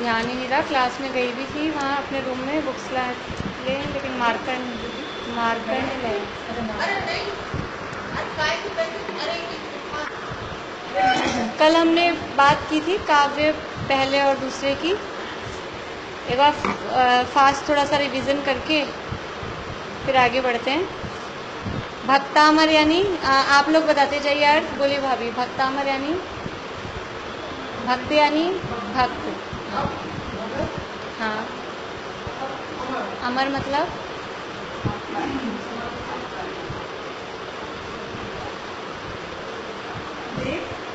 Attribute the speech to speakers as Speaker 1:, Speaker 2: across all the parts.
Speaker 1: ध्यान ही नहीं रहा। क्लास में गई भी थी, वहाँ अपने रूम में बुक्स ला ले, लेकिन मार्कर नहीं ले। कल हमने बात की थी काव्य पहले और दूसरे की। एक बार फास्ट थोड़ा सा रिवीजन करके फिर आगे बढ़ते हैं। भक्तामर यानी आप लोग बताते जाइए अर्थ। बोलिए भाभी। भक्तामर यानी भक्त यानी भक्त। हाँ। अमर मतलब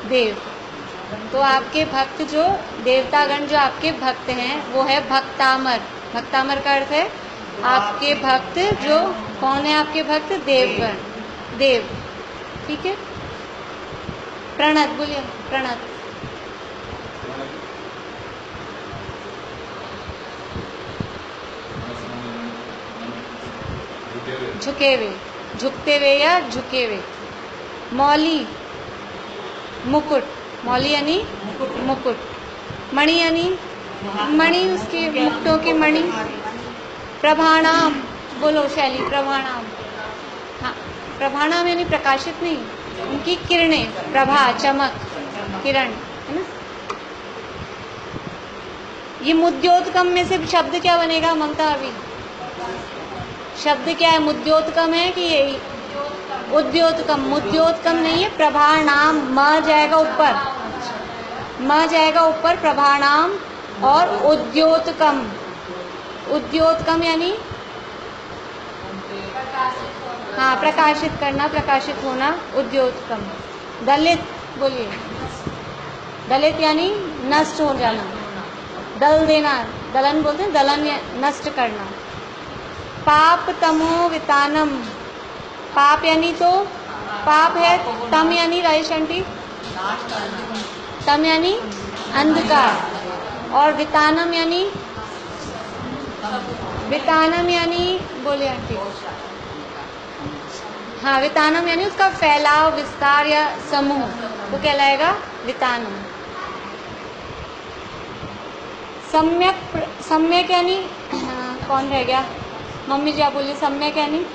Speaker 1: देव। तो आपके भक्त जो देवतागण जो आपके भक्त हैं वो है भक्तामर। भक्तामर का अर्थ है आपके भक्त जो कौन है आपके भक्त? देवगण, देव। ठीक है। प्रणत बोलिए। प्रणत झुके हुए, झुकते हुए या झुके हुए। मौली मुकुट, मौली यानी मुकुट। मणि यानी मणि, उसके मुकुटों की मणि। प्रभाणाम बोलो शैली। प्रभाणाम। हाँ, प्रभाणाम यानी प्रकाशित नहीं, उनकी किरणें, प्रभा, चमक, किरण है ना। ये मुद्योतकम में से शब्द क्या बनेगा ममता? अभी शब्द क्या है? मुद्योतकम है कि यही उद्योतकम? मुद्योतकम नहीं है, प्रभाणाम। म जाएगा ऊपर, म जाएगा ऊपर, प्रभाणाम। और उद्योतकम, उद्योतकम यानी हाँ प्रकाशित करना, प्रकाशित होना, उद्योतकम। दलित बोलिए। दलित यानी नष्ट हो जाना, दल देना, दलन बोलते हैं, दलन या नष्ट करना। पाप तमो वितानम, पाप यानी तो पाप है, तम यानी राजेश आंटी, तम यानी अंधकार, और वितानम यानी बोले आंटी। हाँ, वितानम यानी उसका फैलाव, विस्तार या समूह, वो कहलाएगा वितानम। सम्यक यानी कौन रह गया? मम्मी जी आप बोलिए। सम्यक यानी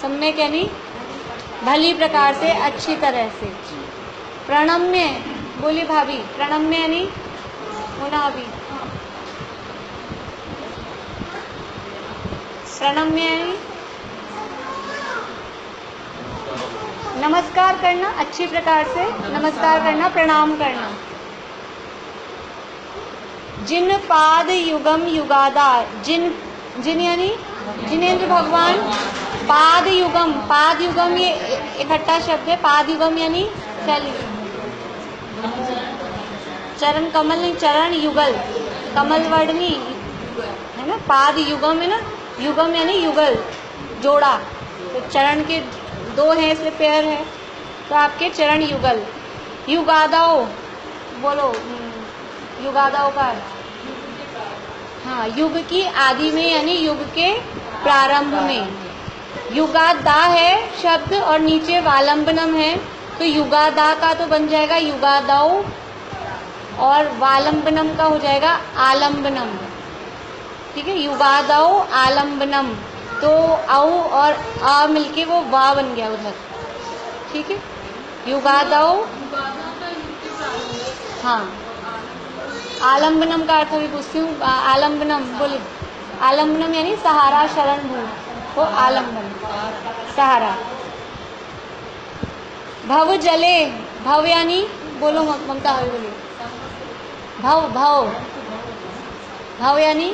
Speaker 1: सम्यक यानी भली प्रकार से, अच्छी तरह से। प्रणम्य बोलिए भाभी। प्रणम्य यानी होना अभी। प्रणम्य यानी नमस्कार करना, अच्छी प्रकार से नमस्कार करना, प्रणाम करना। जिन पाद युगम युगादार, जिन यानी जिनेंद्र भगवान। पाद युगम ये इकट्ठा शब्द है। पाद युगम यानी चलिए, चरण कमल नहीं, चरण युगल, कमल वर्णनी है ना। पाद युगम है ना, युगम यानी युगल, जोड़ा। तो चरण के दो हैं इसलिए पेयर है, तो आपके चरण युगल। युगादाओ बोलो। युगादाओ का हाँ, युग की आदि में यानी युग के प्रारंभ में। युगादा है शब्द और नीचे वालंबनम है, तो युगादा का तो बन जाएगा युगादाओ, और वालंबनम का हो जाएगा आलंबनम। ठीक है, युगादाओ आलंबनम। तो औ और आ मिलके वो वा बन गया उधर। ठीक है, युगादाओ। हाँ, आलंबनम का अर्थ भी पूछती हूँ। आलंबनम बोले। आलंबनम यानी सहारा, शरण भूमि, वो आलंबन, सहारा। भव जले, भव यानी बोलो ममता हवे बोलिए। भव यानी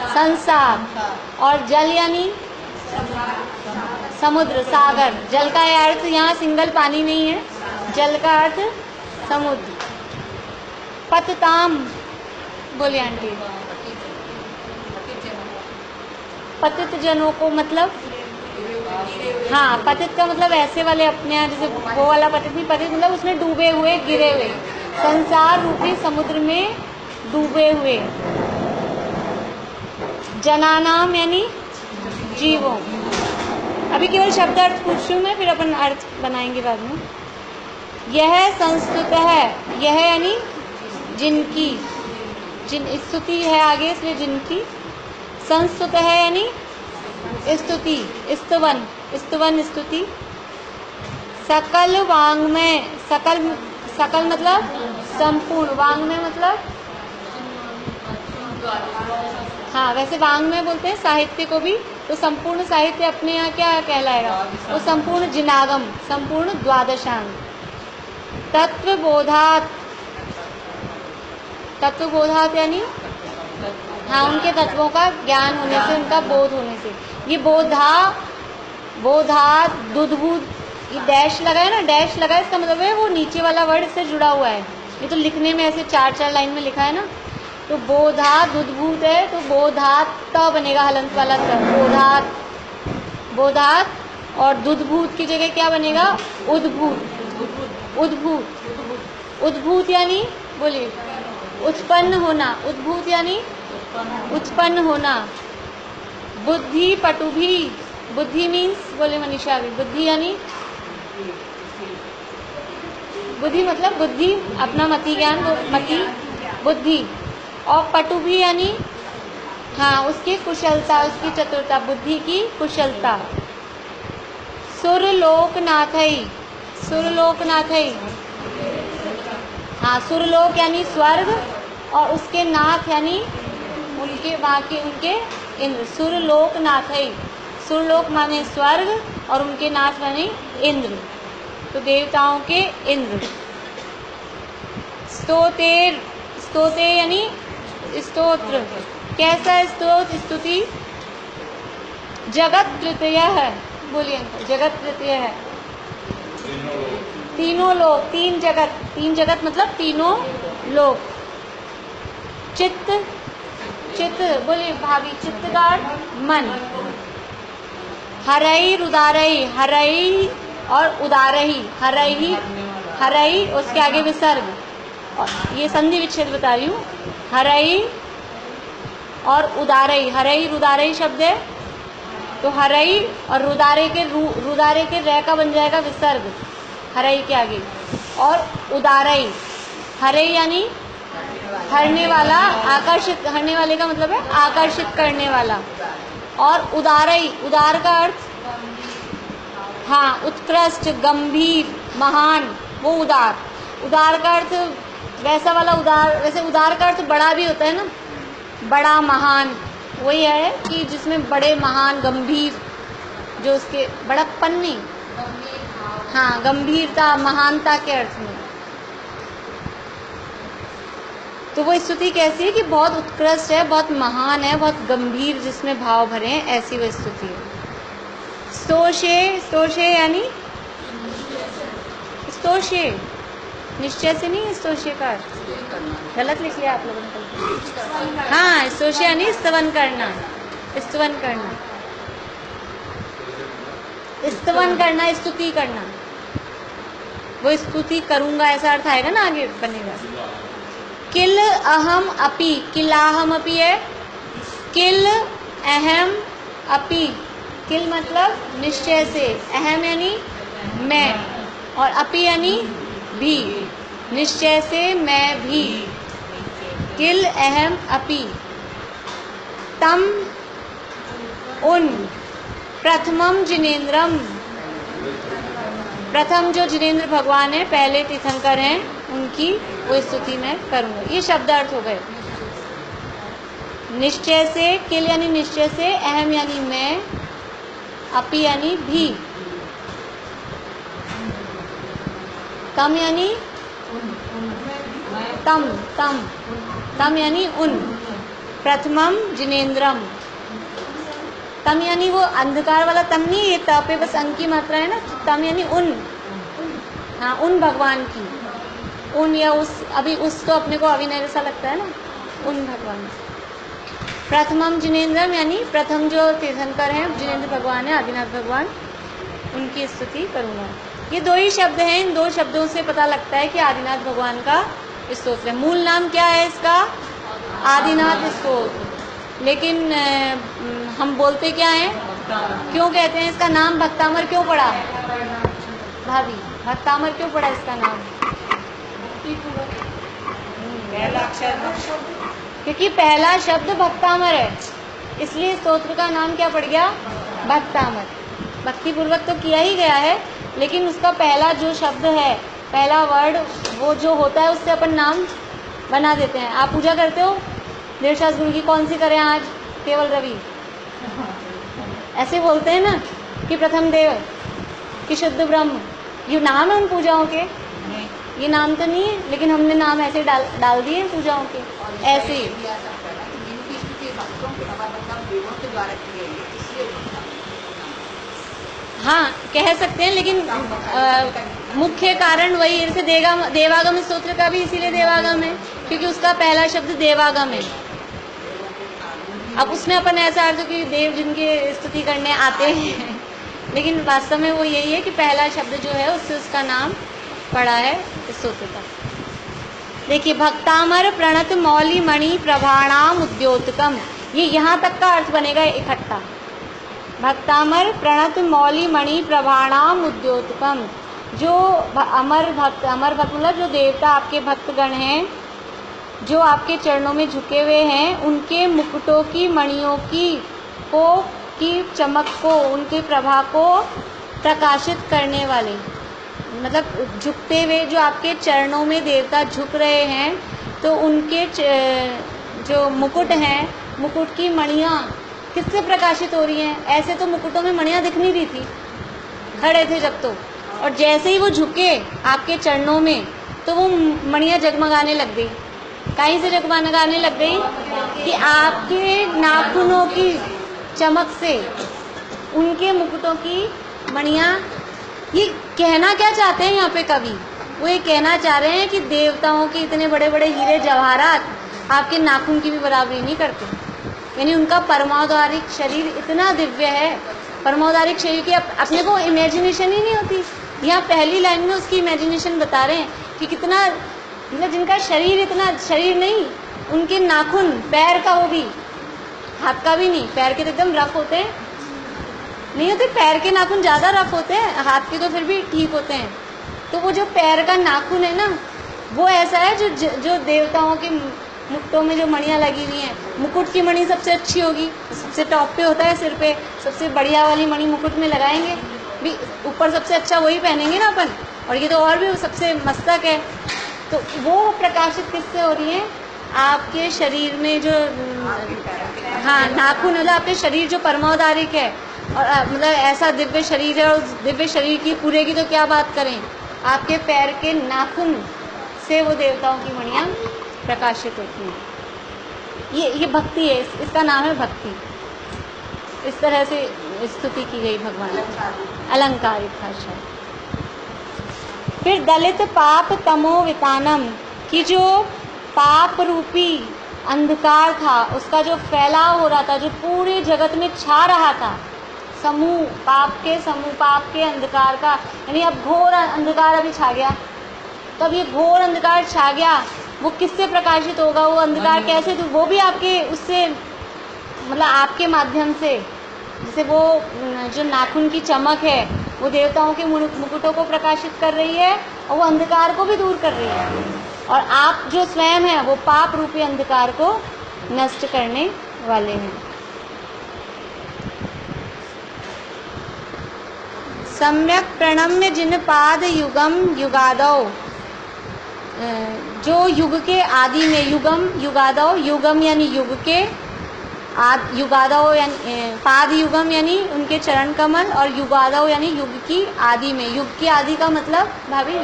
Speaker 1: संसार, और जल यानी समुद्र, सागर। जल का अर्थ यहाँ सिंगल पानी नहीं है, जल का अर्थ समुद्र। पतिताम बोलिए आंटी। पतित जनों को मतलब हाँ, पतित का मतलब ऐसे वाले अपने यहाँ, जैसे वो वाला पतित नहीं, पतित मतलब उसमें डूबे हुए, गिरे हुए, संसार रूपी समुद्र में डूबे हुए। जनानाम यानी जीवों। अभी केवल शब्द अर्थ पूछ रही हूँ मैं, फिर अपन अर्थ बनाएंगे बाद में। यह संस्तुत है, यह यानी जिनकी, जिन स्तुति है आगे इसलिए जिनकी। संस्तुत है यानी स्तुति, स्तवन, स्तवन स्तुति। सकल वाङ्मय, सकल, सकल मतलब संपूर्ण, वाङ्मय मतलब, हाँ वैसे वाङ्मय बोलते हैं साहित्य को भी, तो संपूर्ण साहित्य अपने यहाँ क्या कहलाएगा, वो संपूर्ण जिनागम, संपूर्ण द्वादशांग। तत्वबोधात्, तत्वबोधात् यानी हाँ उनके तत्वों का ज्ञान होने से, उनका बोध होने से। ये बोधा, बोधात् दुधबूत, ये डैश लगा है ना, डैश लगा है, इसका मतलब है वो नीचे वाला वर्ड इससे जुड़ा हुआ है। ये तो लिखने में ऐसे 4-4 लाइन में लिखा है ना, तो बोधा दुधभूत है तो बोधात त बनेगा, हलंत वाला त, बोधात, बोधात। और दुधभूत की जगह क्या बनेगा, उद्भूत, उद्भूत, उद्भूत यानी बोलिए उत्पन्न होना, उद्भूत यानी उत्पन्न होना। बुद्धि पटुभी, बुद्धि मीन्स बोले मनीषा भी, बुद्धि यानी, बुद्धि मतलब बुद्धि, अपना मति ज्ञान, वो मति बुद्धि। और पटुभी यानी हाँ उसकी कुशलता, उसकी चतुरता, बुद्धि की कुशलता। सुरलोकनाथई, सुरलोकनाथई, हाँ सुरलोक यानी स्वर्ग, और उसके नाथ यानी उनके वहाँ के, उनके इंद्र। सुरलोकनाथई, सुरलोक माने स्वर्ग और उनके नाथ माने इंद्र, तो देवताओं के इंद्र। स्तोतेर, स्तोते यानी स्तोत्र, कैसा स्तोत्र, स्तुति। जगत तृतीय है, बोलिए जगत तृतीय है, तीनों लोक, तीन जगत, तीन जगत मतलब तीनों लोक। चित्त, चित्त बोलिए भाभी, चित्त का मन। हरई उदारई, हरई और उदारही, हरई, हरई उसके आगे विसर्ग, और ये संधि विच्छेद बता रही हूँ। हरई और उदारई, हरई रुदारई शब्द है, तो हरई और रुदारे के, रुदारे के रे का बन जाएगा विसर्ग हरई के आगे। और उदारई, हरई यानी हरने वाला, आकर्षित, हरने वाले का मतलब है आकर्षित करने वाला। और उदारई, उदार का अर्थ हाँ उत्कृष्ट, गंभीर, महान, वो उदार। उदार का अर्थ वैसा वाला उदार, वैसे उदार का अर्थ बड़ा भी होता है ना, बड़ा महान, वही है कि जिसमें बड़े महान गंभीर, जो उसके बड़प्पन नहीं, हाँ गंभीरता महानता के अर्थ में। तो वो स्तुति कैसी है कि बहुत उत्कृष्ट है, बहुत महान है, बहुत गंभीर, जिसमें भाव भरे हैं, ऐसी वो स्तुति है। स्तोषे, स्तोषे यानी स्तोषे, निश्चय से नहीं, स्तोषे का गलत लिख लिया आप लोगों ने। हाँ स्तोषे यानी स्तवन करना, स्तवन करना, स्तवन करना, स्तुति करना। वो स्तुति करूंगा ऐसा अर्थ आएगा ना, आगे बनेगा। किल अहम अपि, किलाहम अपि है, किल अहम अपि, किल मतलब निश्चय से, अहम यानी मैं, और अपि यानी भी, निश्चय से मैं भी। किल अहम अपि, तम उन, प्रथमम जिनेन्द्रम, प्रथम जो जिनेन्द्र भगवान है, पहले तीर्थंकर हैं, उनकी वो स्तुति मैं करूँगा। ये शब्दार्थ हो गए। निश्चय से, किल यानी निश्चय से, अहम यानी मैं, अपि यानी भी, तम यानी तम, तम, तम यानी उन, प्रथमम जिनेन्द्रम, तम यानी वो अंधकार वाला तम नहीं, ये त पे बस अंक की मात्रा है ना, तम यानी उन, हाँ उन भगवान की, उन या उस, अभी उस तो अपने को अविनय सा लगता है ना, उन भगवान। प्रथमम जिनेन्द्रम यानी प्रथम जो तीर्थंकर हैं जिनेन्द्र भगवान है, आदिनाथ भगवान, उनकी स्तुति करूँगा। ये दो ही शब्द हैं, इन दो शब्दों से पता लगता है कि आदिनाथ भगवान का स्तोत्र है। मूल नाम क्या है इसका, आदिनाथ स्तोत्र, लेकिन हम बोलते क्या हैं, क्यों कहते हैं इसका नाम भक्तामर क्यों पड़ा, भाभी, भक्तामर क्यों पड़ा इसका नाम?
Speaker 2: पहला अक्षर
Speaker 1: क्योंकि पहला शब्द भक्तामर है, इसलिए स्तोत्र का नाम क्या पड़ गया? भक्तामर। भक्ति पूर्वक तो किया ही गया है, लेकिन उसका पहला जो शब्द है, पहला वर्ड वो जो होता है, उससे अपन नाम बना देते हैं। आप पूजा करते हो देवशास्त्र गुरु की, कौन सी करें आज? केवल रवि, ऐसे बोलते हैं ना कि प्रथम देव, कि शुद्ध ब्रह्म, ये नाम है उन पूजाओं के? ये नाम तो नहीं है, लेकिन हमने नाम ऐसे डाल दिए पूजाओं के, ऐसे ही। हाँ, कह सकते हैं, लेकिन मुख्य कारण वही है। जैसे देवागम स्तोत्र का भी इसीलिए देवागम है क्योंकि उसका पहला शब्द देवागम है। अब उसमें अपन ऐसा अर्थ कि देव जिनके स्तुति करने आते हैं, लेकिन वास्तव में वो यही है कि पहला शब्द जो है उससे उसका नाम पड़ा है स्तोत्र का। देखिए, भक्तामर प्रणत मौली मणि प्रभाणाम उद्योतकम, ये यहाँ तक का अर्थ बनेगा इकट्ठा। भक्तामर प्रणत मौली मणि प्रभाणाम उद्योतकम, जो अमर भक्त मतलब जो देवता आपके भक्तगण हैं, जो आपके चरणों में झुके हुए हैं, उनके मुकुटों की मणियों की चमक को, उनके प्रभा को प्रकाशित करने वाले, मतलब झुकते हुए जो आपके चरणों में देवता झुक रहे हैं, तो उनके जो मुकुट हैं, मुकुट की मणियाँ किससे प्रकाशित हो रही हैं? ऐसे तो मुकुटों में मणियाँ दिख नहीं रही थी, खड़े थे जब तो, और जैसे ही वो झुके आपके चरणों में, तो वो मणियाँ जगमगाने लग गई। कहीं से जगमगाने लग गई कि आपके नाखूनों की चमक से उनके मुकुटों की मणियाँ। ये कहना क्या चाहते हैं यहाँ पे कवि? वो ये कहना चाह रहे हैं कि देवताओं के इतने बड़े बड़े हीरे जवाहरात आपके नाखून की भी बराबरी नहीं करते। यानी उनका परमावतारिक शरीर इतना दिव्य है, परमावतारिक शरीर की अपने को इमेजिनेशन ही नहीं होती। यहाँ पहली लाइन में उसकी इमेजिनेशन बता रहे हैं कि कितना, मतलब जिनका शरीर इतना, शरीर नहीं, उनके नाखून, पैर का, वो भी हाथ का भी नहीं, पैर के तो एकदम रफ होते हैं, नहीं होते पैर के नाखून, ज़्यादा रफ होते हैं, हाथ के तो फिर भी ठीक होते हैं। तो वो जो पैर का नाखून है ना, वो ऐसा है जो देवताओं के मुकुटों में जो मणियाँ लगी हुई हैं, मुकुट की मणि सबसे अच्छी होगी, सबसे टॉप पे होता है, सिर पे सबसे बढ़िया वाली मणि मुकुट में लगाएंगे भी, ऊपर सबसे अच्छा वही पहनेंगे ना अपन, और ये तो और भी सबसे मस्तक है। तो वो प्रकाशित किससे हो रही है? आपके शरीर में जो, हाँ, नाखून, मतलब आपके शरीर जो परमावतारिक है, और मतलब ऐसा दिव्य शरीर है, और उस दिव्य शरीर की पूरे की तो क्या बात करें, आपके पैर के नाखून से वो देवताओं की मणियाँ प्रकाशित होती हैं। ये भक्ति है, इसका नाम है भक्ति। इस तरह से स्तुति की गई भगवान की, अलंकारिक भाषा। फिर दलित पाप तमो वितानम, की जो पाप रूपी अंधकार था, उसका जो फैलाव हो रहा था, जो पूरे जगत में छा रहा था, समूह पाप के अंधकार का, यानी अब घोर अंधकार अभी छा गया। तो अब ये घोर अंधकार छा गया, वो किससे प्रकाशित होगा? वो अंधकार कैसे? तो वो भी आपके उससे, मतलब आपके माध्यम से, जैसे वो जो नाखून की चमक है, वो देवताओं के मुकुटों को प्रकाशित कर रही है, और वो अंधकार को भी दूर कर रही है, और आप जो स्वयं हैं वो पाप रूपी अंधकार को नष्ट करने वाले हैं। सम्यक प्रणम्य जिन पाद युगम युगादौ, जो युग के आदि में, युगम युगादौ, युगम यानी युग के, युगादौ यानी पाद युगम यानी उनके चरण कमल, और युगादौ यानी युग की आदि में। युग की आदि का मतलब भाभी,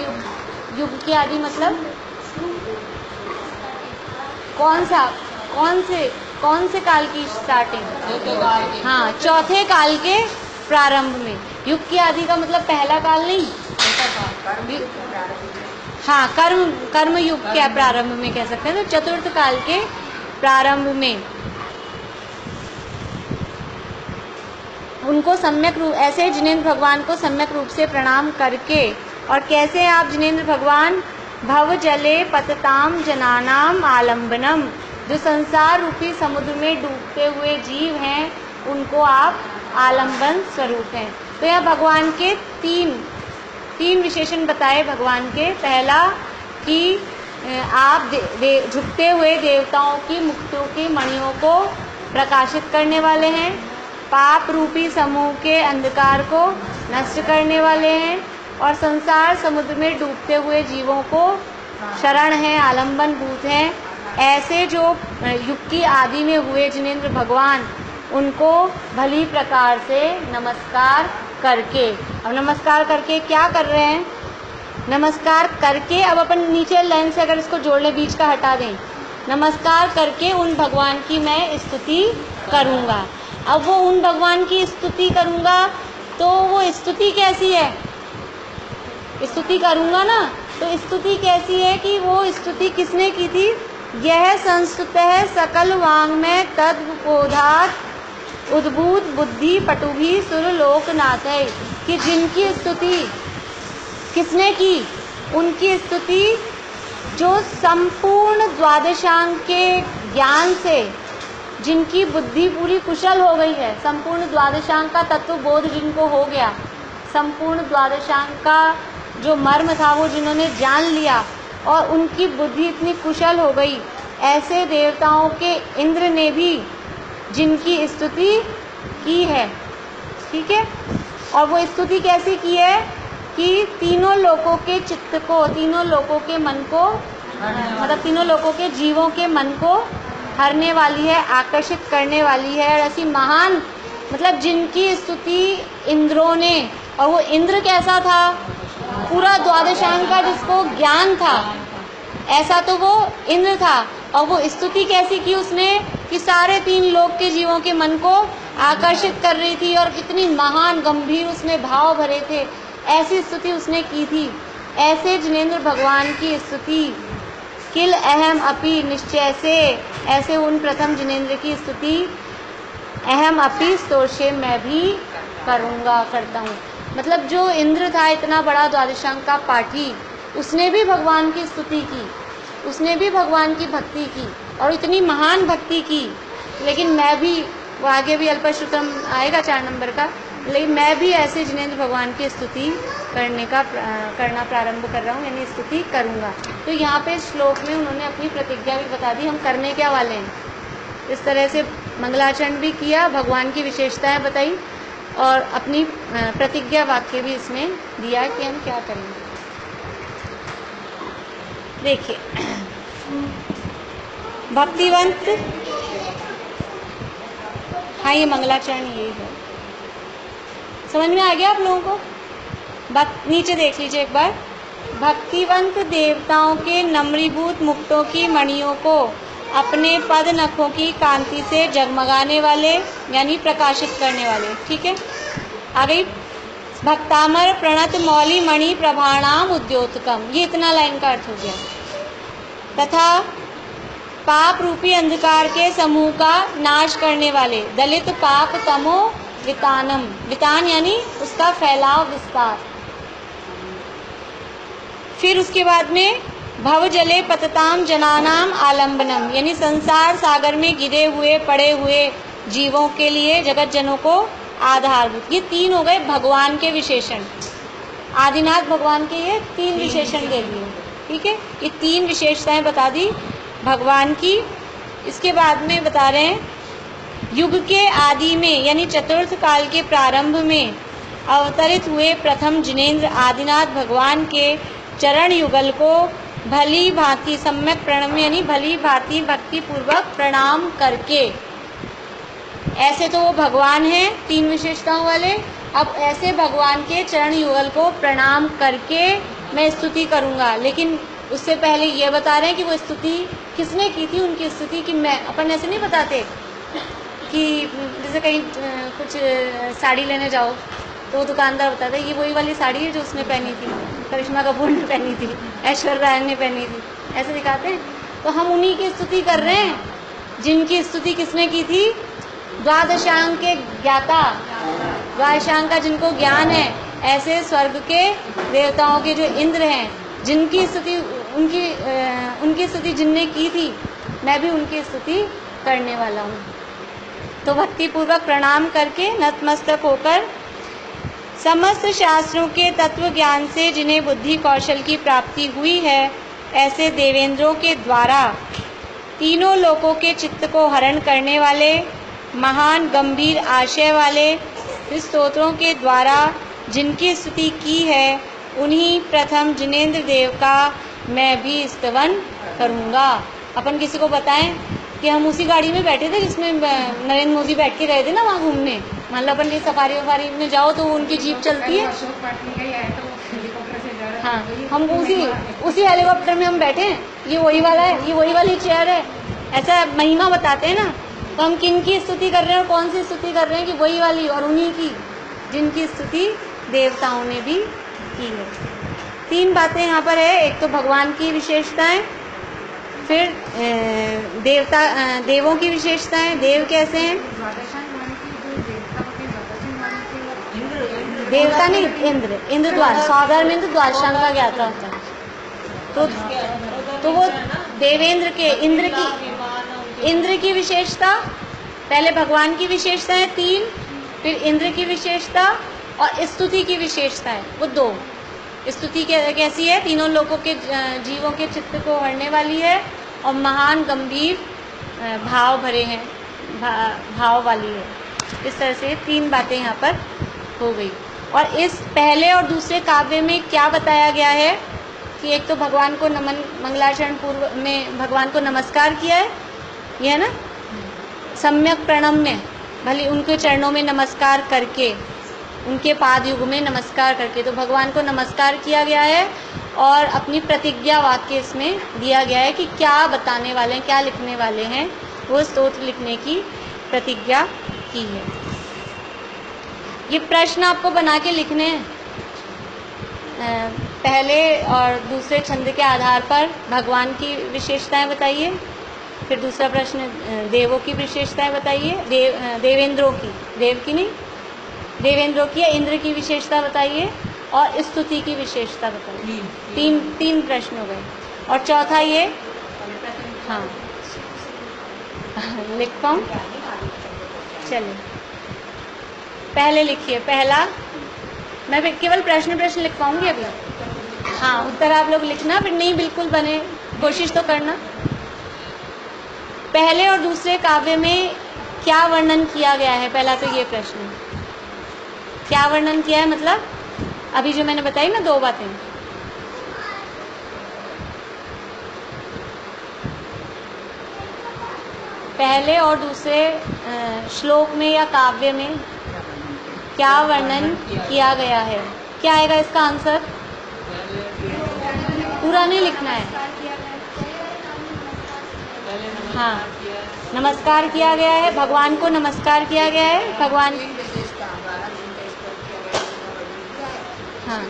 Speaker 1: युग की आदि मतलब कौन से काल की स्टार्टिंग? हाँ, चौथे काल के प्रारंभ में। युग की आदि का मतलब पहला काल नहीं, हाँ, कर्म युग के प्रारंभ में कह सकते हैं, तो चतुर्थ काल के प्रारंभ में उनको सम्यक रूप, ऐसे जिनेंद्र भगवान को सम्यक रूप से प्रणाम करके। और कैसे आप जिनेंद्र भगवान? भव जले पतताम जनानाम आलम्बनम, जो संसार रूपी समुद्र में डूबते हुए जीव हैं, उनको आप आलम्बन स्वरूप हैं। तो यह भगवान के तीन विशेषण बताए भगवान के। पहला कि आप झुकते हुए देवताओं की मुक्तियों की मणियों को प्रकाशित करने वाले हैं, पाप रूपी समूह के अंधकार को नष्ट करने वाले हैं और संसार समुद्र में डूबते हुए जीवों को शरण है, आलंबन भूत हैं। ऐसे जो युग की आदि में हुए जिनेंद्र भगवान, उनको भली प्रकार से नमस्कार करके, अब नमस्कार करके क्या कर रहे हैं, नमस्कार करके, अब अपन नीचे लाइन से अगर इसको जोड़ लें, बीच का हटा दें, नमस्कार करके उन भगवान की मैं स्तुति करूँगा। अब वो उन भगवान की स्तुति करूँगा तो वो स्तुति कैसी है, स्तुति करूँगा ना, तो स्तुति कैसी है कि वो स्तुति किसने की थी, यह संस्तुतः सकल वाङ्मय तद्बोधात् उद्भूत बुद्धि पटुभि सुरलोकनाथ है, कि जिनकी स्तुति किसने की, उनकी स्तुति जो संपूर्ण द्वादशांग के ज्ञान से, जिनकी बुद्धि पूरी कुशल हो गई है, संपूर्ण द्वादशांग का तत्व बोध जिनको हो गया, संपूर्ण द्वादशांग का जो मर्म था वो जिन्होंने जान लिया और उनकी बुद्धि इतनी कुशल हो गई, ऐसे देवताओं के इंद्र ने भी जिनकी स्तुति की है, ठीक है। और वो स्तुति कैसी की है कि तीनों लोकों के चित्त को, तीनों लोकों के मन को, मतलब तीनों लोकों के जीवों के मन को हरने वाली है, आकर्षित करने वाली है। और ऐसी महान, मतलब जिनकी स्तुति इंद्रों ने, और वो इंद्र कैसा था, पूरा द्वादशांग का जिसको ज्ञान था, ऐसा तो वो इंद्र था। और वो स्तुति कैसी की उसने कि सारे तीन लोक के जीवों के मन को आकर्षित कर रही थी और कितनी महान गंभीर उसमें भाव भरे थे, ऐसी स्तुति उसने की थी। ऐसे जिनेंद्र भगवान की स्तुति किल अहम अपि निश्चय से, ऐसे उन प्रथम जिनेंद्र की स्तुति अहम अपि स्तोषे मैं भी करूँगा, करता हूँ। मतलब जो इंद्र था इतना बड़ा द्वादशांग का पाठी, उसने भी भगवान की स्तुति की, उसने भी भगवान की भक्ति की और इतनी महान भक्ति की। लेकिन मैं भी, वो आगे भी अल्पश्रुतम आएगा 4 नंबर का, लेकिन मैं भी ऐसे जिनेंद्र भगवान की स्तुति करना प्रारंभ कर रहा हूँ, यानी स्तुति करूँगा। तो यहाँ पे श्लोक में उन्होंने अपनी प्रतिज्ञा भी बता दी, हम करने क्या वाले हैं। इस तरह से मंगलाचरण भी किया, भगवान की विशेषताएं बताई और अपनी प्रतिज्ञा वाक्य भी इसमें दिया कि हम क्या करेंगे। देखिए, भक्तिवंत, हाँ ये मंगलाचरण यही है, समझ में आ गया आप लोगों को। नीचे देख लीजिए एक बार, भक्तिवंत देवताओं के नम्रीभूत मुक्तों की मणियों को अपने पद नखों की कांति से जगमगाने वाले, यानी प्रकाशित करने वाले, ठीक है। आ गई, भक्तामर प्रणत मौली मणि प्रभाणाम उद्योतकम, ये इतना लाइन का अर्थ हो गया। तथा पाप रूपी अंधकार के समूह का नाश करने वाले, दलित पाप तमो वितानम, वितान यानी उसका फैलाव, विस्तार। फिर उसके बाद में भव जले पतताम जनानाम आलंबनम, यानी संसार सागर में गिरे हुए पड़े हुए जीवों के लिए जगत जनों को आधारभूत। ये 3 हो गए भगवान के विशेषण, आदिनाथ भगवान के ये 3 विशेषण दे दिए, ठीक है। ये 3 विशेषताएं बता दी भगवान की। इसके बाद में बता रहे हैं, युग के आदि में यानी चतुर्थ काल के प्रारंभ में अवतरित हुए प्रथम जिनेंद्र आदिनाथ भगवान के चरण युगल को भली भांति सम्यक प्रणम, यानी भली भांति भक्ति पूर्वक प्रणाम करके, ऐसे तो वो भगवान हैं 3 विशेषताओं वाले, अब ऐसे भगवान के चरण युगल को प्रणाम करके मैं स्तुति करूँगा। लेकिन उससे पहले ये बता रहे हैं कि वो स्तुति किसने की थी, उनकी स्तुति की मैं, अपन ऐसे नहीं बताते कि जैसे कहीं कुछ साड़ी लेने जाओ तो वो दुकानदार बताता है ये वही वाली साड़ी है जो उसने पहनी थी, करिश्मा कपूर ने पहनी थी, ऐश्वर्या राय ने पहनी थी, ऐसे दिखाते हैं। तो हम उन्हीं की स्तुति कर रहे हैं जिनकी स्तुति किसने की थी, द्वादशांग के ज्ञाता, द्वादशांग का जिनको ज्ञान है, ऐसे स्वर्ग के देवताओं के जो इंद्र हैं, जिनकी स्तुति उनकी स्तुति जिनने की थी, मैं भी उनकी स्तुति करने वाला हूँ। तो भक्ति पूर्वक प्रणाम करके नतमस्तक होकर समस्त शास्त्रों के तत्व ज्ञान से जिन्हें बुद्धि कौशल की प्राप्ति हुई है, ऐसे देवेंद्रों के द्वारा तीनों लोकों के चित्त को हरण करने वाले महान गंभीर आशय वाले स्तोत्रों के द्वारा जिनकी स्तुति की है, उन्हीं प्रथम जिनेंद्र देव का मैं भी स्तवन करूँगा। अपन किसी को बताएं कि हम उसी गाड़ी में बैठे थे जिसमें नरेंद्र मोदी बैठ के गए थे ना वहाँ घूमने। मान लो अपन की सफारी वफारी में जाओ तो उनकी जीप चलती है। हाँ, हम उसी हेलीकॉप्टर में हम बैठे हैं, ये वही वाला है, ये वही वाली चेयर है, ऐसा महिमा बताते हैं ना। तो हम किन की स्तुति कर रहे हैं और कौन सी स्तुति कर रहे हैं कि वही वाली और उन्हीं की जिनकी स्तुति देवताओं ने भी की है। 3 बातें यहाँ पर है। एक तो भगवान की विशेषताएं, फिर देवों की विशेषताएं, देव कैसे हैं, देवता नहीं, इंद्र द्वार, साधारण में तो द्वादशांग का ज्ञाता होता है। तो वो देवेंद्र के इंद्र की विशेषता, पहले भगवान की विशेषता है 3, फिर इंद्र की विशेषता और स्तुति की विशेषता है वो 2। स्तुति कैसी है, तीनों लोगों के जीवों के चित्त को हरने वाली है और महान गंभीर भाव भरे हैं, भाव वाली है। इस तरह से 3 बातें यहाँ पर हो गई। और इस पहले और दूसरे काव्य में क्या बताया गया है कि एक तो भगवान को नमन, मंगलाचरण पूर्व में भगवान को नमस्कार किया है, यह है ना, सम्यक प्रणम्य, भले उनके चरणों में नमस्कार करके, उनके पाद युग में नमस्कार करके, तो भगवान को नमस्कार किया गया है। और अपनी प्रतिज्ञा वाक्य इसमें दिया गया है कि क्या बताने वाले हैं, क्या लिखने वाले हैं, वो स्तोत्र लिखने की प्रतिज्ञा की है। ये प्रश्न आपको बना के लिखने हैं। पहले और दूसरे छंद के आधार पर भगवान की विशेषताएं बताइए, फिर दूसरा प्रश्न देवों की विशेषताएं बताइए, देवेंद्रों की, देव की नहीं, देवेंद्रों की या इंद्र की विशेषता बताइए और स्तुति की विशेषता बताइए। तीन प्रश्न हो गए। और चौथा ये, हाँ लिख पाऊँ, चलिए पहले लिखिए। पहला मैं केवल प्रश्न लिख पाऊंगी अभी, हाँ उत्तर आप लोग लिखना, फिर नहीं बिल्कुल बने, कोशिश तो करना। पहले और दूसरे काव्य में क्या वर्णन किया गया है, पहला तो ये प्रश्न, क्या वर्णन किया है, मतलब अभी जो मैंने बताई ना 2 बातें। पहले और दूसरे श्लोक में या काव्य में क्या वर्णन किया गया है, क्या आएगा इसका आंसर? पूरा नहीं लिखना है। हाँ, नमस्कार किया गया है, भगवान को नमस्कार किया गया है, भगवान, हाँ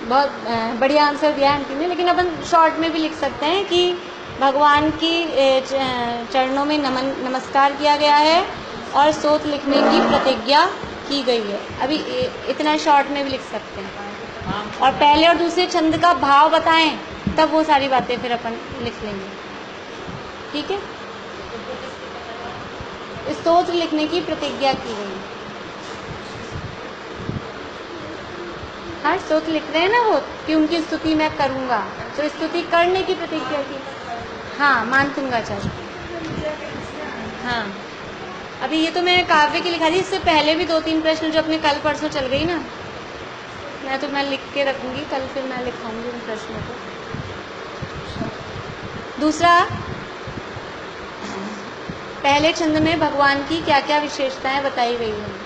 Speaker 1: बहुत बढ़िया आंसर दिया आंटी ने। लेकिन अपन शॉर्ट में भी लिख सकते हैं कि भगवान की चरणों में नमस्कार किया गया है और स्तोत्र लिखने की प्रतिज्ञा की गई है। अभी इतना शॉर्ट में भी लिख सकते हैं। और पहले और दूसरे छंद का भाव बताएं, तब वो सारी बातें फिर अपन लिख लेंगे, ठीक है। स्तोत्र लिखने की प्रतिज्ञा की गई, हाँ स्तोत्र लिख रहे हैं ना वो, कि उनकी स्तुति मैं करूँगा, तो स्तुति करने की प्रतिज्ञा की। हाँ मानतुंगाचार्य, हाँ अभी ये तो मैं काव्य की लिखा दी, इससे पहले भी 2-3 प्रश्न जो अपने कल परसों चल गई ना, मैं लिख के रखूँगी, कल फिर मैं लिखाऊंगी उन प्रश्नों को। दूसरा, पहले छंद में भगवान की क्या क्या विशेषताएं बताई गई हैं।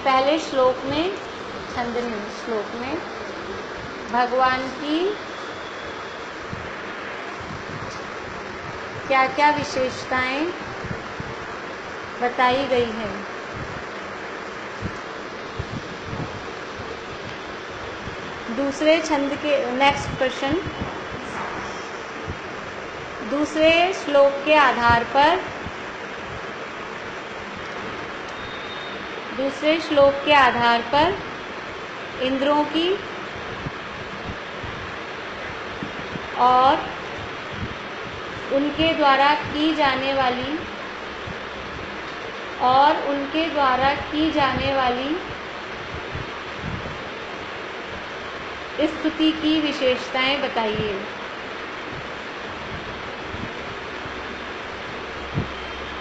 Speaker 1: पहले श्लोक में भगवान की क्या क्या विशेषताएं बताई गई है। दूसरे छंद के नेक्स्ट क्वेश्चन, दूसरे श्लोक के आधार पर इंद्रों की और उनके द्वारा की जाने वाली स्तुति की विशेषताएं बताइए।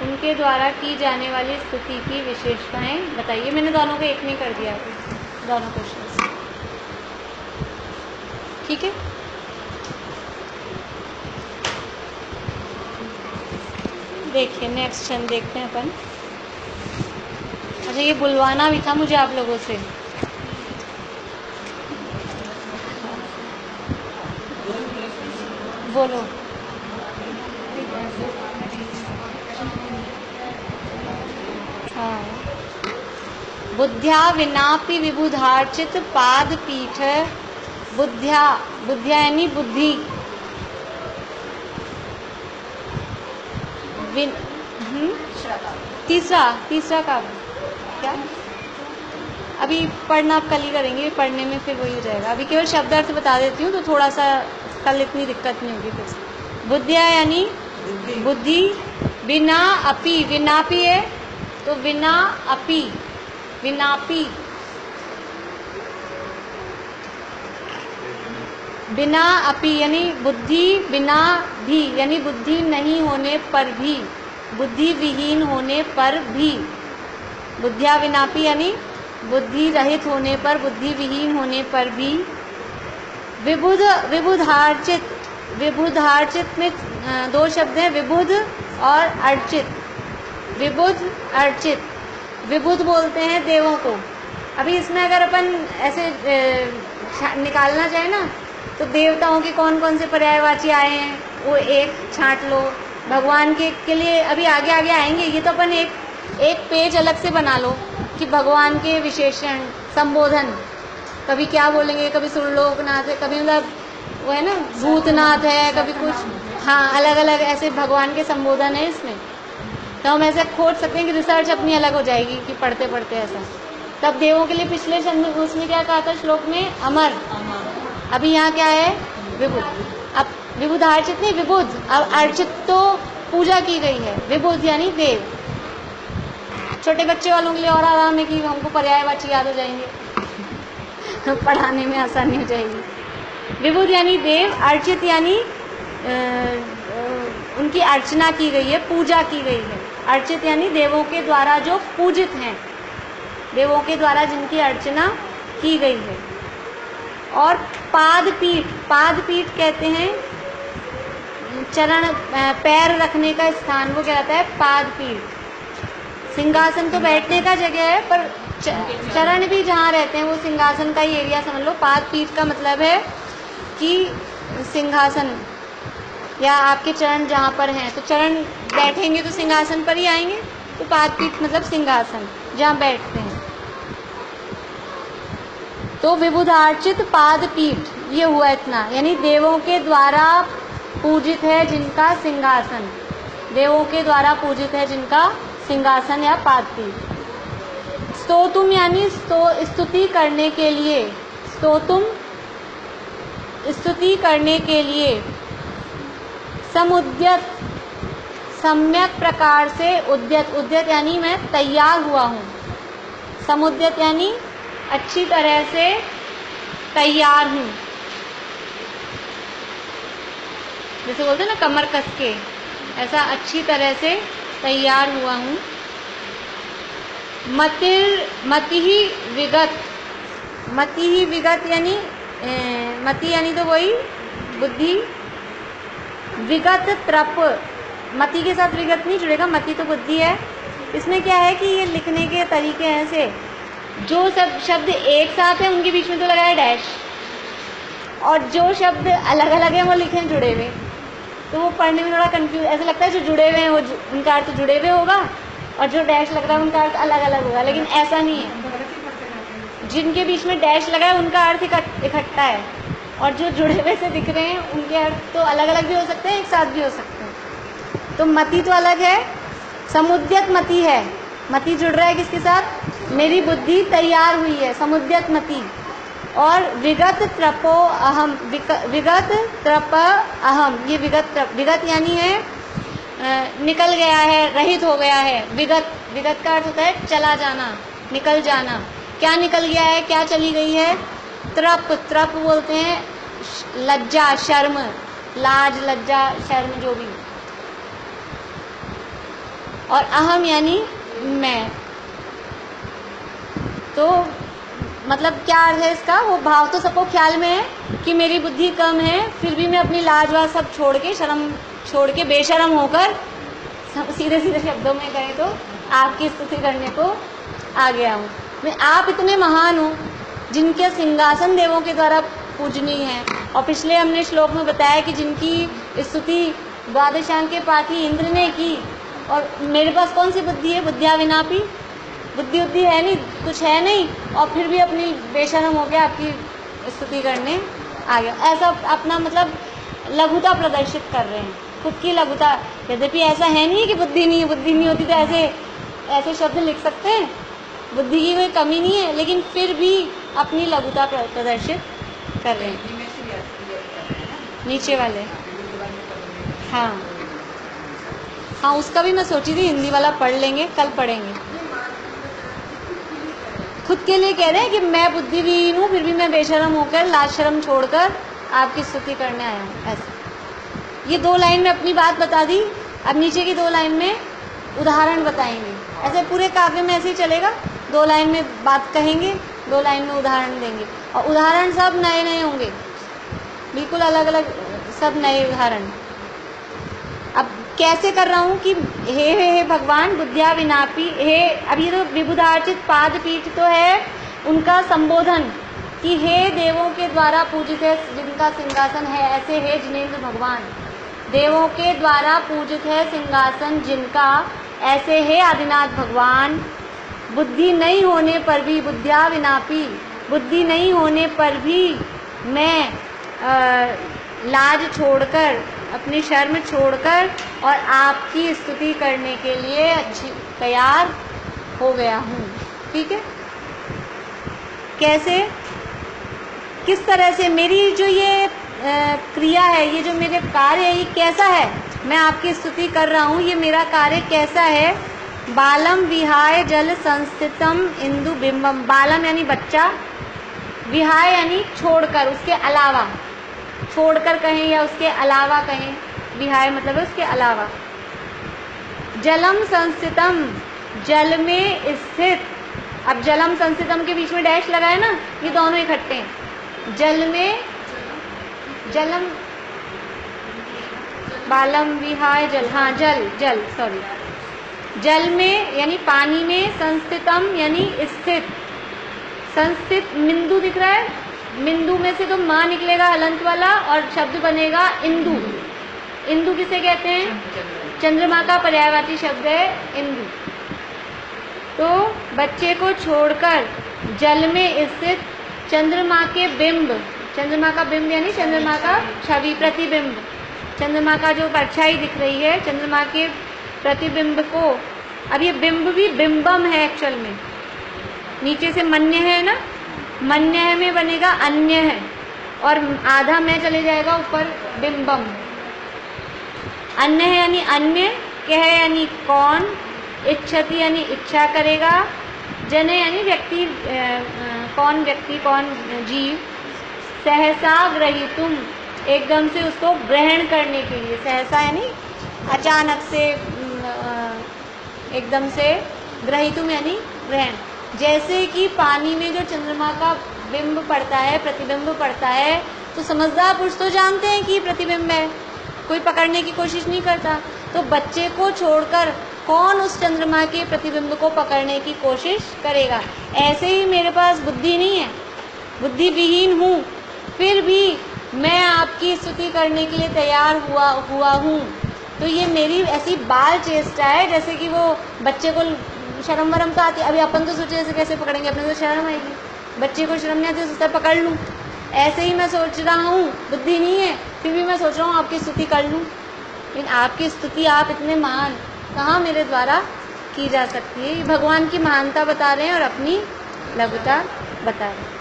Speaker 1: उनके द्वारा की जाने वाली स्तुति की विशेषताएं बताइए। मैंने दोनों को एक में कर दिया, दोनों क्वेश्चन। ठीक है, देखिए नेक्स्ट छंद देखते हैं अपन। अच्छा, ये बुलवाना भी था मुझे आप लोगों से। बोलो। हाँ, बुद्ध्या विनापि विबुधार्चित पाद पीठ। बुद्ध्या यानी बुद्धि। तीसरा का क्या? अभी पढ़ना आप कल ही करेंगे, पढ़ने में फिर वही हो जाएगा। अभी केवल शब्दार्थ बता देती हूँ तो थोड़ा सा कल इतनी दिक्कत नहीं होगी फिर से। बुद्धिया यानी बुद्धि। बिना अपि, विनापि है तो बिना अपि, विनापि। बिना अपि यानी बुद्धि बिना भी, यानी बुद्धि नहीं होने पर भी, बुद्धि विहीन होने पर भी। बुद्धिया विनापि यानी बुद्धि रहित होने पर, बुद्धि विहीन होने पर भी। विबुधार्चित, विबुधार्चित में दो शब्द हैं, विबुध और अर्चित। विबुध अर्चित, विबुध बोलते हैं देवों को। अभी इसमें अगर अपन ऐसे निकालना चाहे ना तो देवताओं के कौन कौन से पर्यायवाची आए हैं वो एक छांट लो। भगवान के लिए अभी आगे आगे आएंगे, ये तो अपन एक पेज अलग से बना लो कि भगवान के विशेषण संबोधन। कभी क्या बोलेंगे, कभी सुरलोकनाथ है, कभी मतलब वो है ना भूतनाथ है, कभी कुछ। हाँ, अलग अलग ऐसे भगवान के संबोधन है इसमें। तो हम ऐसे खोज सकते हैं कि रिसर्च अपनी अलग हो जाएगी कि पढ़ते पढ़ते ऐसा। तब देवों के लिए पिछले छंद उसमें क्या कहा था श्लोक में? अमर। अभी यहाँ क्या है? विबुध। अब विबुध अर्चित नहीं, विबुध। अब अर्चित तो पूजा की गई है, विबुध यानी देव। छोटे बच्चे वालों के लिए और आराम है कि हमको पर्यायवाची याद हो जाएंगे पढ़ाने में आसानी हो जाएगी। विबुध यानी देव, अर्चित यानी उनकी अर्चना की गई है, पूजा की गई है। अर्चित यानी देवों के द्वारा जो पूजित हैं, देवों के द्वारा जिनकी अर्चना की गई है। और पादपीठ, पादपीठ कहते हैं चरण पैर रखने का स्थान, वो क्या कहता है? पादपीठ। सिंहासन तो बैठने का जगह है, पर चरण भी जहाँ रहते हैं वो सिंहासन का ही एरिया समझ लो। पादपीठ का मतलब है कि सिंहासन या आपके चरण जहाँ पर हैं, तो चरण बैठेंगे तो सिंहासन पर ही आएंगे, तो पादपीठ मतलब सिंहासन जहाँ बैठते हैं। तो विबुधार्चित पादपीठ ये हुआ इतना, यानी देवों के द्वारा पूजित है जिनका सिंहासन, देवों के द्वारा पूजित है जिनका सिंहासन या पादपीठ। स्तोतुम यानी स्तुति करने के लिए, स्तोतुम स्तुति करने के लिए। समुद्यत सम्यक प्रकार से, उद्यत, उद्यत यानी मैं तैयार हुआ हूँ। समुद्यत यानी अच्छी तरह से तैयार हूँ, जैसे बोलते हैं ना कमर कस के, ऐसा अच्छी तरह से तैयार हुआ हूँ। मति ही विगत, मति ही विगत यानी मति यानी तो वही बुद्धि। विगत त्रप, मति के साथ विगत नहीं जुड़ेगा, मति तो बुद्धि है। इसमें क्या है कि ये लिखने के तरीके ऐसे, जो सब शब्द एक साथ हैं उनके बीच में तो लगाया डैश, और जो शब्द अलग अलग हैं वो लिखे हैं जुड़े हुए, तो वो पढ़ने में थोड़ा कंफ्यूज ऐसा लगता है। जो जुड़े हुए हैं वो उनका अर्थ जुड़े हुए होगा, और जो डैश लग रहा है उनका अर्थ अलग अलग होगा, लेकिन ऐसा नहीं है। जिनके बीच में डैश लगा है उनका अर्थ इकट्ठा है, और जो जुड़े हुए से दिख रहे हैं उनके अर्थ तो अलग अलग भी हो सकते हैं, एक साथ भी हो सकते हैं। तो मति तो अलग है, समुद्यत मति है। मति जुड़ रहा है किसके साथ? मेरी बुद्धि तैयार हुई है, समुद्यत मति। और विगत त्रपो अहम, विगत त्रप अहम, ये विगत यानी है निकल गया है, रहित हो गया है। विगत का अर्थ होता है चला जाना, निकल जाना। क्या निकल गया है, क्या चली गई है? त्रप बोलते हैं लज्जा, शर्म, लाज, लज्जा, शर्म जो भी। और अहम यानी मैं। तो मतलब क्या अर्थ है इसका? वो भाव तो सबको ख्याल में है कि मेरी बुद्धि कम है, फिर भी मैं अपनी लाजवाब सब छोड़ के, शर्म छोड़ के, बेशर्म होकर, सीधे सीधे शब्दों में कहें तो आपकी स्तुति करने को आ गया हूँ। मैं आप इतने महान हो जिनके सिंहासन देवों के द्वारा पूजनीय है। और पिछले हमने श्लोक में बताया कि जिनकी स्तुति द्वादशांग के पाठी इंद्र ने की, और मेरे पास कौन सी बुद्धि है? बुद्धिया विनापी, बुद्धि है नहीं, कुछ है नहीं, और फिर भी अपनी बेशर्म हो गया, आपकी स्तुति करने आ गया। ऐसा अपना मतलब लघुता प्रदर्शित कर रहे हैं, खुद की लघुता। यद्यपि ऐसा है नहीं कि बुद्धि नहीं है, बुद्धि नहीं होती तो ऐसे शब्द लिख सकते हैं, बुद्धि की कोई कमी नहीं है, लेकिन फिर भी अपनी लघुता प्रदर्शित कर रहे हैं। नीचे वाले, हाँ हाँ, उसका भी मैं सोची थी हिंदी वाला पढ़ लेंगे, कल पढ़ेंगे। खुद के लिए कह रहे हैं कि मैं बुद्धिहीन हूँ, फिर भी मैं बेशर्म होकर, लाज शर्म छोड़कर आपकी स्तुति करने आया हूँ। ऐसे ये 2 लाइन में अपनी बात बता दी। अब नीचे की 2 लाइन में उदाहरण बताएंगे। ऐसे पूरे काव्य में ऐसे ही चलेगा, 2 लाइन में बात कहेंगे, 2 लाइन में उदाहरण देंगे, और उदाहरण सब नए नए होंगे, बिल्कुल अलग अलग, सब नए उदाहरण। अब कैसे कर रहा हूँ कि हे भगवान बुद्धिया विनापी, हे, अब ये तो विबुधार्चित पाद पीठ तो है उनका संबोधन कि हे देवों के द्वारा पूजित है जिनका सिंहासन है, ऐसे हे जिनेंद्र भगवान, देवों के द्वारा पूजित है सिंहासन जिनका, ऐसे हे आदिनाथ भगवान, बुद्धि नहीं होने पर भी, बुद्धिया विनापी, बुद्धि नहीं होने पर भी मैं लाज छोड़कर, अपनी शर्म छोड़कर और आपकी स्तुति करने के लिए अच्छी तैयार हो गया हूँ। ठीक है? कैसे, किस तरह से मेरी जो ये क्रिया है, ये जो मेरे कार्य है, ये कैसा है? मैं आपकी स्तुति कर रहा हूँ, ये मेरा कार्य कैसा है? बालम विहाय जल संस्थितम इंदु बिंबम, बालम यानी बच्चा, विहाय यानी छोड़कर, उसके अलावा, छोड़कर कहें या उसके अलावा कहें, विहाय मतलब है उसके अलावा। जलम संस्थितम, जल में स्थित। अब जलम संस्थितम के बीच में डैश लगा है ना, ये दोनों इकट्ठे हैं। जल में, जलम, बालम विहाय जल, हाँ जल, सॉरी, जल में यानी पानी में, संस्थितम यानी स्थित। संस्थित बिंदु दिख रहा है, बिंदु में से तो माँ निकलेगा हलंत वाला और शब्द बनेगा इंदु। इंदु किसे कहते हैं? चंद्रमा का पर्यायवाची शब्द है इंदु। तो बच्चे को छोड़कर जल में स्थित चंद्रमा के बिंब, चंद्रमा का बिंब यानी चंद्रमा का छवि, प्रतिबिंब, चंद्रमा का जो परछाई दिख रही है, चंद्रमा के प्रतिबिंब को, अब ये बिंब भी बिंबम है एक्चुअल में, नीचे से मन्य है ना, मन्य में बनेगा अन्य है, और आधा में चले जाएगा ऊपर बिंबम। अन्य है यानी अन्य, कह यानी कौन, इच्छति यानी इच्छा करेगा, जन यानी व्यक्ति, कौन व्यक्ति, कौन जीव, सहसा ग्रहीतुम एकदम से उसको ग्रहण करने के लिए, सहसा यानी अचानक से, एकदम से, ग्रहीतुम यानी ग्रहण। जैसे कि पानी में जो चंद्रमा का बिंब पड़ता है, प्रतिबिंब पड़ता है, तो समझदार पुरुष तो जानते हैं कि प्रतिबिंब है, कोई पकड़ने की कोशिश नहीं करता। तो बच्चे को छोड़कर कौन उस चंद्रमा के प्रतिबिंब को पकड़ने की कोशिश करेगा? ऐसे ही मेरे पास बुद्धि नहीं है, बुद्धि विहीन हूँ, फिर भी मैं आपकी स्तुति करने के लिए तैयार हुआ हूँ। तो ये मेरी ऐसी बाल चेष्टा है, जैसे कि वो बच्चे को शर्म वरम तो आती है, अभी अपन तो सोचे ऐसे कैसे पकड़ेंगे, अपने तो शर्म आएगी, बच्चे को शर्म नहीं आती, सोचता पकड़ लूँ। ऐसे ही मैं सोच रहा हूँ, बुद्धि नहीं है, फिर भी मैं सोच रहा हूँ आपकी स्तुति कर लूँ। लेकिन आपकी स्तुति, आप इतने महान, कहाँ मेरे द्वारा की जा सकती है। ये भगवान की महानता बता रहे हैं और अपनी लघुता बता रहे हैं।